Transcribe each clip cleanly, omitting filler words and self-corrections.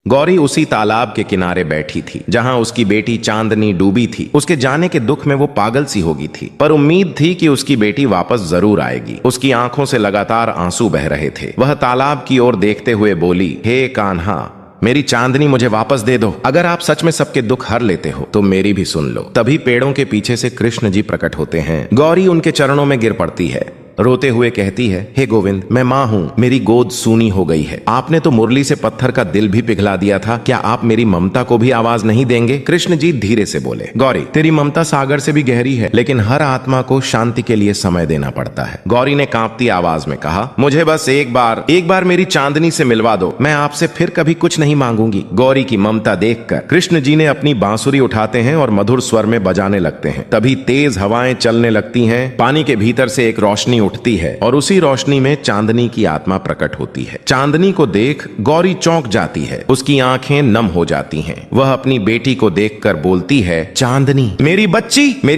गौरी उसी तालाब के किनारे बैठी थी जहां उसकी बेटी चांदनी डूबी थी। उसके जाने के दुख में वो पागल सी हो गई थी, पर उम्मीद थी कि उसकी बेटी वापस जरूर आएगी। उसकी आंखों से लगातार आंसू बह रहे थे। वह तालाब की ओर देखते हुए बोली, हे कान्हा, मेरी चांदनी मुझे वापस दे दो। अगर आप सच में सबके दुख हर लेते हो तो मेरी भी सुन लो। तभी पेड़ों के पीछे से कृष्ण जी प्रकट होते हैं। गौरी उनके चरणों में गिर पड़ती है, रोते हुए कहती है, हे गोविंद, मैं माँ हूँ, मेरी गोद सूनी हो गई है। आपने तो मुरली से पत्थर का दिल भी पिघला दिया था, क्या आप मेरी ममता को भी आवाज नहीं देंगे? कृष्ण जी धीरे से बोले, गौरी, तेरी ममता सागर से भी गहरी है, लेकिन हर आत्मा को शांति के लिए समय देना पड़ता है। गौरी ने कांपती आवाज में कहा, मुझे बस एक बार मेरी चांदनी से मिलवा दो, मैं आपसे फिर कभी कुछ नहीं मांगूंगी। गौरी की ममता देखकर कृष्ण जी ने अपनी बांसुरी उठाते हैं और मधुर स्वर में बजाने लगते हैं। तभी तेज हवाएं चलने लगती हैं, पानी के भीतर से एक रोशनी उठती है और उसी रोशनी में चांदनी की आत्मा प्रकट होती है। चांदनी को देख गौरी चौंक जाती है, उसकी आंखें नम हो जाती हैं। वह अपनी बेटी को देखकर बोलती है, चांदनी, मेरी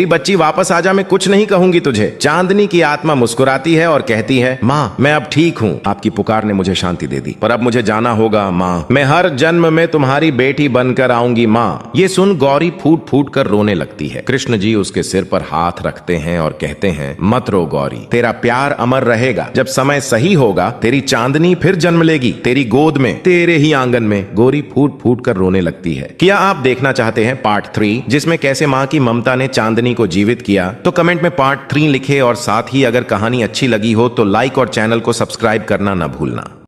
बच्ची वापस आजा, मैं कुछ नहीं कहूंगी तुझे। चांदनी की आत्मा मुस्कुराती है और कहती है, माँ, मैं अब ठीक हूँ, आपकी पुकार ने मुझे शांति दे दी, पर अब मुझे जाना होगा माँ, मैं हर जन्म में तुम्हारी बेटी बनकर आऊंगी माँ। ये सुन गौरी फूट फूट कर रोने लगती है। कृष्ण जी उसके सिर पर हाथ रखते हैं और कहते हैं, मत रो गौरी, तेरा प्यार अमर रहेगा। जब समय सही होगा तेरी चांदनी फिर जन्म लेगी, तेरी गोद में, तेरे ही आंगन में। गौरी फूट फूट कर रोने लगती है। क्या आप देखना चाहते हैं पार्ट 3, जिसमें कैसे माँ की ममता ने चांदनी को जीवित किया? तो कमेंट में पार्ट 3 लिखे और साथ ही अगर कहानी अच्छी लगी हो तो लाइक और चैनल को सब्सक्राइब करना न भूलना।